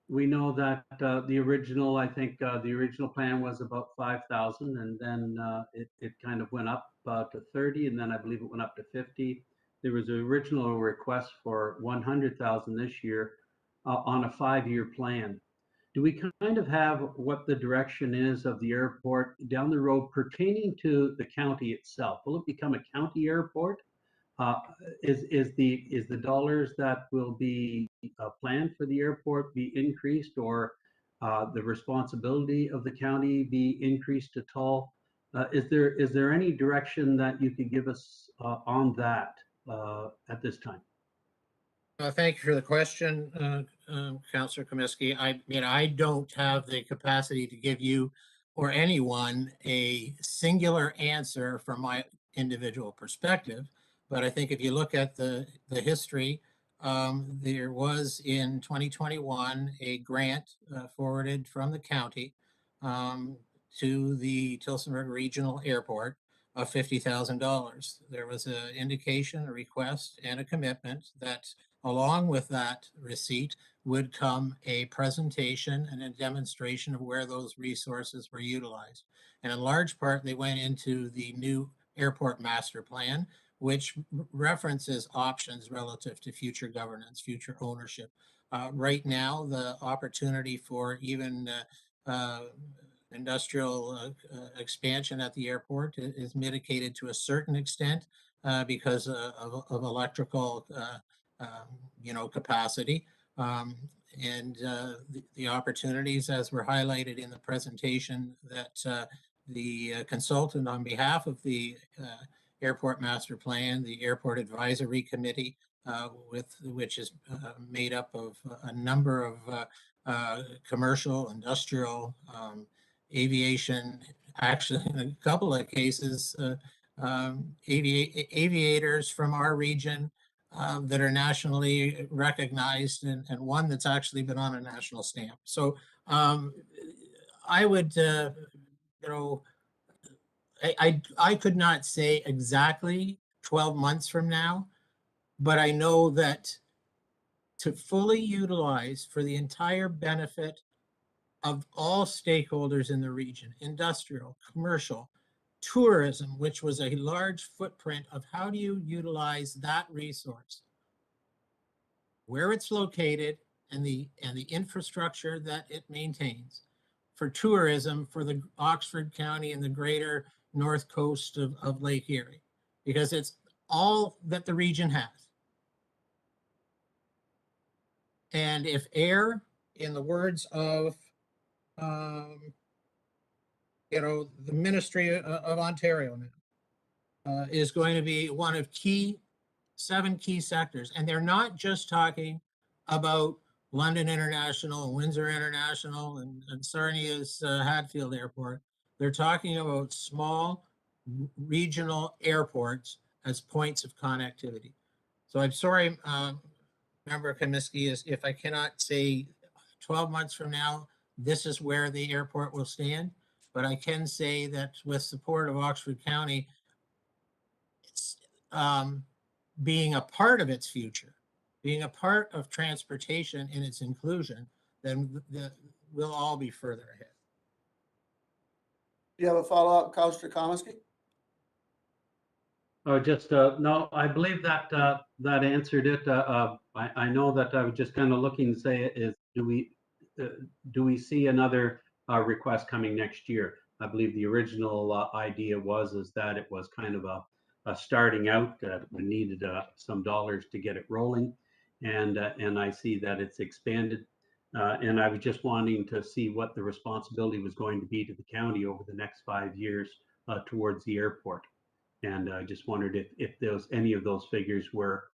We know that the original, I think the original plan was about 5,000, and then it kind of went up to 30, and then I believe it went up to 50. There was an original request for 100,000 this year on a 5-year plan. Do we kind of have what the direction is of the airport down the road pertaining to the county itself? Will it become a county airport? Is the dollars that will be planned for the airport be increased, or the responsibility of the county be increased at all? Is there any direction that you could give us on that at this time? Thank you for the question, Councillor Komisky. I don't have the capacity to give you or anyone a singular answer from my individual perspective. But I think if you look at the history, there was in 2021 a grant forwarded from the county to the Tillsonburg Regional Airport of $50,000. There was an indication, a request, and a commitment that along with that receipt would come a presentation and a demonstration of where those resources were utilized. And in large part, they went into the new airport master plan, which references options relative to future governance, future ownership. Right now, the opportunity for even industrial expansion at the airport is mitigated to a certain extent because of electrical capacity. And the opportunities, as were highlighted in the presentation, that the consultant on behalf of the Airport Master Plan, the Airport Advisory Committee, which is made up of a number of commercial, industrial, aviation, actually in a couple of cases, aviators from our region that are nationally recognized, and one that's actually been on a national stamp. So I would, I could not say exactly 12 months from now, but I know that to fully utilize for the entire benefit of all stakeholders in the region, industrial, commercial, tourism, which was a large footprint of how do you utilize that resource, where it's located, and the infrastructure that it maintains for tourism for the Oxford County and the greater north coast of Lake Erie, because it's all that the region has. And if air, in the words of the Ministry of Ontario now, is going to be one of 7 key sectors. And they're not just talking about London International and Windsor International and Sarnia's Hatfield Airport. They're talking about small regional airports as points of connectivity. So I'm sorry, Member Komisky, if I cannot say 12 months from now, this is where the airport will stand. But I can say that with support of Oxford County, it's being a part of its future, being a part of transportation in its inclusion, then we'll all be further ahead. Do you have a follow-up, Councillor Komisky? No, I believe that that answered it. I know that I was just kind of looking to say is, do we see another request coming next year? I believe the original idea is that it was kind of a starting out, we needed some dollars to get it rolling, and I see that it's expanded. And I was just wanting to see what the responsibility was going to be to the county over the next 5 years towards the airport. And I just wondered if any of those figures were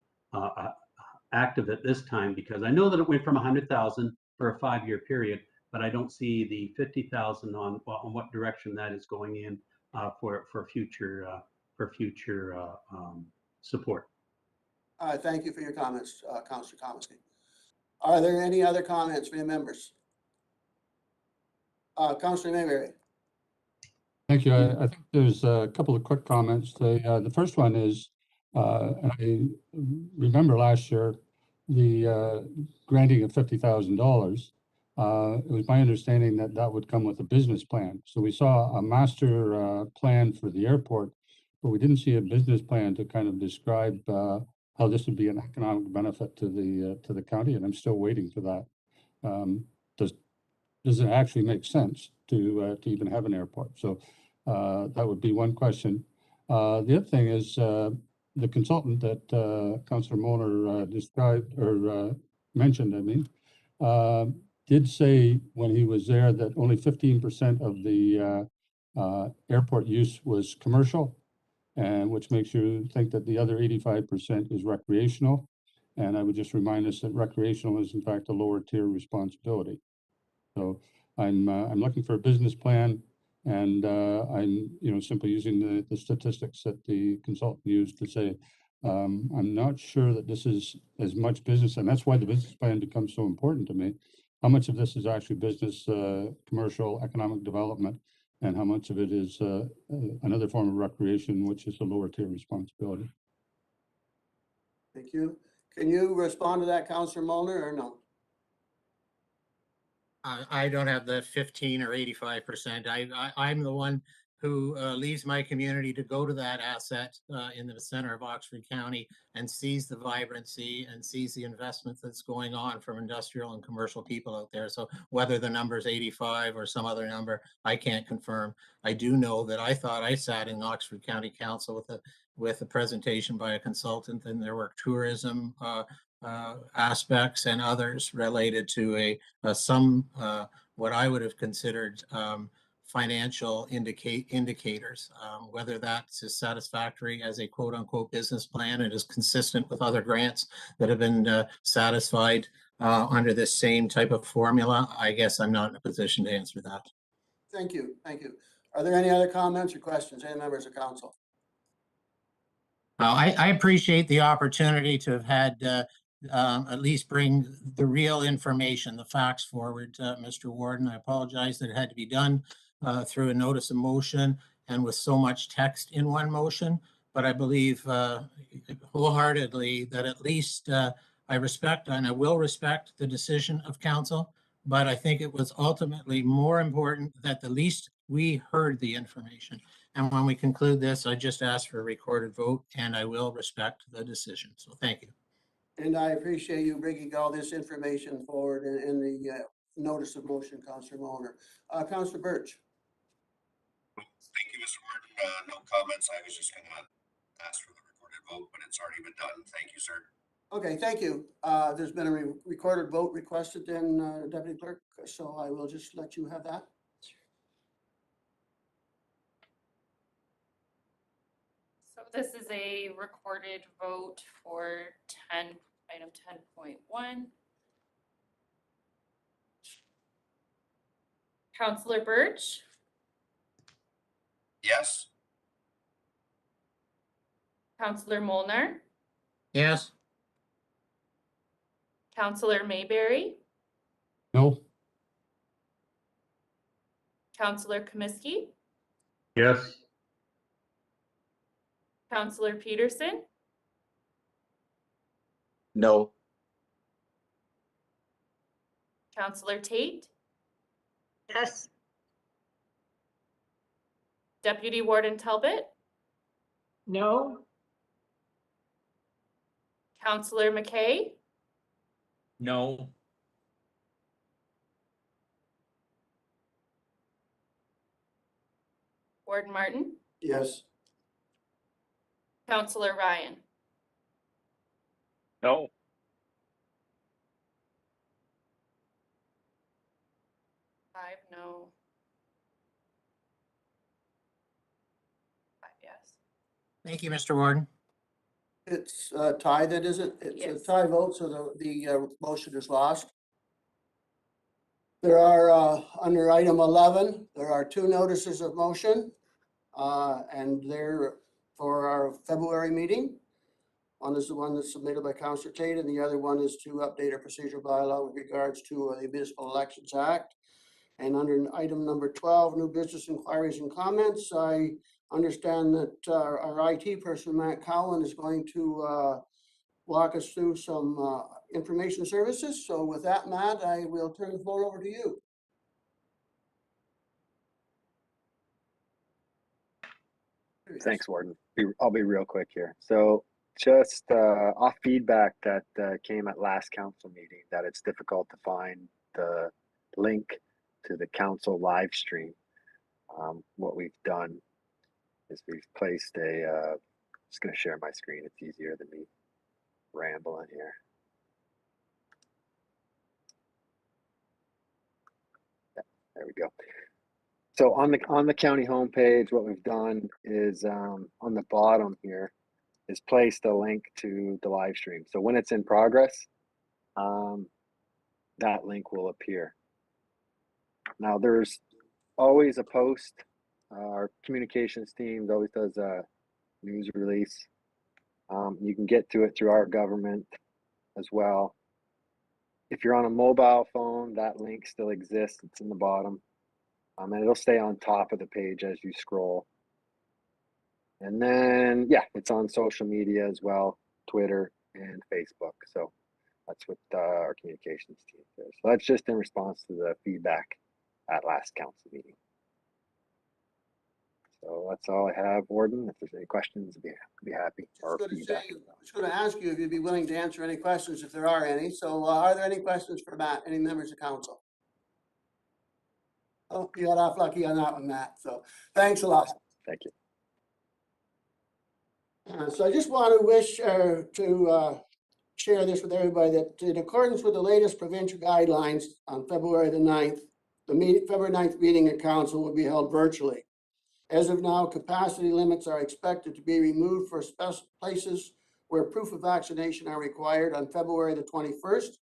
active at this time, because I know that it went from 100,000 for a 5-year period, but I don't see the 50,000 on what direction that is going in for future support. Thank you for your comments, Councillor Komisky. Are there any other comments from your members? Councillor Mayberry. Thank you. I think there's a couple of quick comments. The first one is, and I remember last year, the granting of $50,000. It was my understanding that that would come with a business plan. So we saw a master plan for the airport, but we didn't see a business plan to kind of describe how this would be an economic benefit to the county, and I'm still waiting for that. Does it actually make sense to even have an airport? So that would be one question. The other thing is the consultant that Councillor Molnar described or mentioned, I mean, did say when he was there that only 15% of the airport use was commercial, and which makes you think that the other 85% is recreational. And I would just remind us that recreational is in fact a lower tier responsibility. So I'm looking for a business plan, and I'm simply using the statistics that the consultant used to say I'm not sure that this is as much business, and that's why the business plan becomes so important to me. How much of this is actually business, commercial, economic development, and how much of it is another form of recreation, which is a lower tier responsibility? Thank you. Can you respond to that, Councillor Molnar, or no? I don't have the 15 or 85%. I'm the one who leaves my community to go to that asset in the center of Oxford County and sees the vibrancy and sees the investment that's going on from industrial and commercial people out there. So whether the number is 85 or some other number, I can't confirm. I do know that I thought I sat in Oxford County Council with a presentation by a consultant, and there were tourism aspects and others related to some what I would have considered financial indicators, whether that's satisfactory as a quote unquote business plan and is consistent with other grants that have been satisfied under this same type of formula. I guess I'm not in a position to answer that. Thank you. Thank you. Are there any other comments or questions, any members of council? I appreciate the opportunity to have had at least bring the real information, the facts forward, Mr. Warden. I apologize that it had to be done through a notice of motion and with so much text in one motion, but I believe wholeheartedly that at least I respect and I will respect the decision of council, but I think it was ultimately more important that at least we heard the information. And when we conclude this, I just ask for a recorded vote, and I will respect the decision. So thank you. And I appreciate you bringing all this information forward in the notice of motion, Councillor Molnar. Councillor Birch. Thank you, Mr. Warden. No comments. I was just going to ask for the recorded vote, but it's already been done. Thank you, sir. Okay, thank you. There's been a recorded vote requested then, Deputy Clerk, so I will just let you have that. So this is a recorded vote for item 10.1. Councillor Birch, Yes. Councillor Molnar, Yes. Councillor Mayberry, No. Councillor Komisky, Yes. Councillor Peterson, No. Councillor Tate, Yes. Deputy Warden Talbot, No. Councillor McKay, No. Warden Martin, Yes. Councillor Ryan. No. Five no. 5 yes. Thank you, Mr. Warden. It's tie that, is it? It's a Yes. tie vote, so the motion is lost. There are, under item 11, there are two notices of motion. And they're for our February meeting. One is the one that's submitted by Councillor Tate, and the other one is to update our procedural bylaw with regards to the Municipal Elections Act. And under item number 12, new business inquiries and comments, I understand that our IT person, Matt Cowan, is going to walk us through some information services. So with that, Matt, I will turn the floor over to you. Thanks, Warden. I'll be real quick here. So just off feedback that came at last council meeting, that it's difficult to find the link to the council live stream. What we've done is we've placed a, just gonna share my screen. It's easier than me rambling here. Yeah, there we go. So on the county homepage, what we've done is on the bottom here is placed a link to the live stream. So when it's in progress, that link will appear. Now there's always a post. Our communications team always does a news release. You can get to it through our government as well. If you're on a mobile phone, that link still exists. It's in the bottom. And it'll stay on top of the page as you scroll. And then, yeah, it's on social media as well, Twitter and Facebook. So that's what our communications team does. So that's just in response to the feedback at last council meeting. So that's all I have, Warden. If there's any questions, I'd be happy. Or feedback. I was going to ask you if you'd be willing to answer any questions if there are any. So are there any questions for Matt, any members of council? Oh, you got off lucky on that one, Matt. So thanks a lot. Thank you. So I just want to wish to share this with everybody that in accordance with the latest provincial guidelines on February the 9th, the February 9th meeting of council will be held virtually. As of now, capacity limits are expected to be removed for special places where proof of vaccination are required on February the 21st.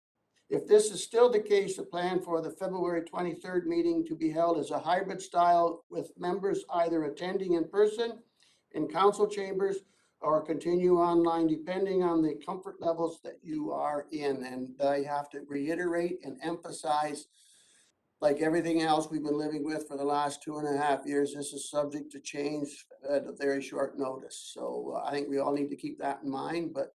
If this is still the case, the plan for the February 23rd meeting to be held as a hybrid style with members either attending in person in council chambers or continue online depending on the comfort levels that you are in. And I have to reiterate and emphasize, like everything else we've been living with for the last 2.5 years, this is subject to change at a very short notice. So I think we all need to keep that in mind, but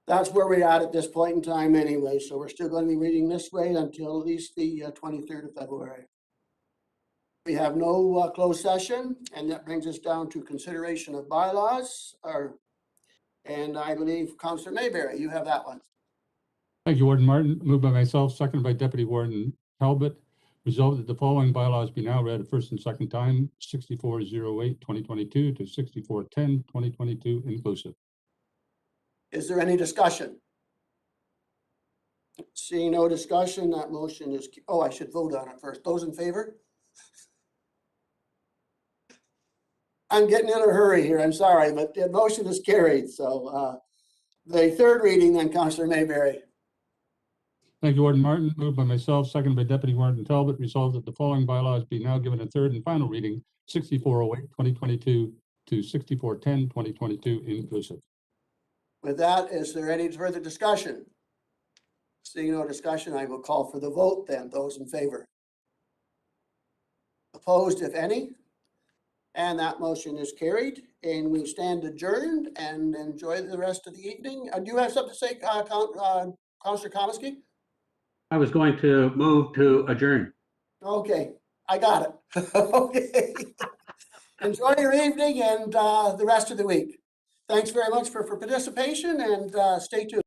that's where we're at this point in time anyway. So we're still going to be reading this way until at least the 23rd of February. We have no closed session, and that brings us down to consideration of bylaws. And I believe Councillor Mayberry, you have that one. Thank you, Warden Martin. Moved by myself, seconded by Deputy Warden Talbot. Resolved that the following bylaws be now read a first and second time, 6408-2022 to 6410-2022 inclusive. Is there any discussion? Seeing no discussion, that motion is, oh, I should vote on it first. Those in favor? I'm getting in a hurry here, I'm sorry, but the motion is carried. So the third reading then, Councillor Mayberry. Thank you, Warden Martin. Moved by myself, seconded by Deputy Warden Talbot. Resolved that the following bylaws be now given a third and final reading, 6408-2022 to 6410-2022 inclusive. With that, is there any further discussion? Seeing no discussion, I will call for the vote then. Those in favor? Opposed, if any? And that motion is carried, and we stand adjourned and enjoy the rest of the evening. Do you have something to say, Councillor Komisky? I was going to move to adjourn. Okay, I got it. Okay. Enjoy your evening and the rest of the week. Thanks very much for participation, and stay tuned.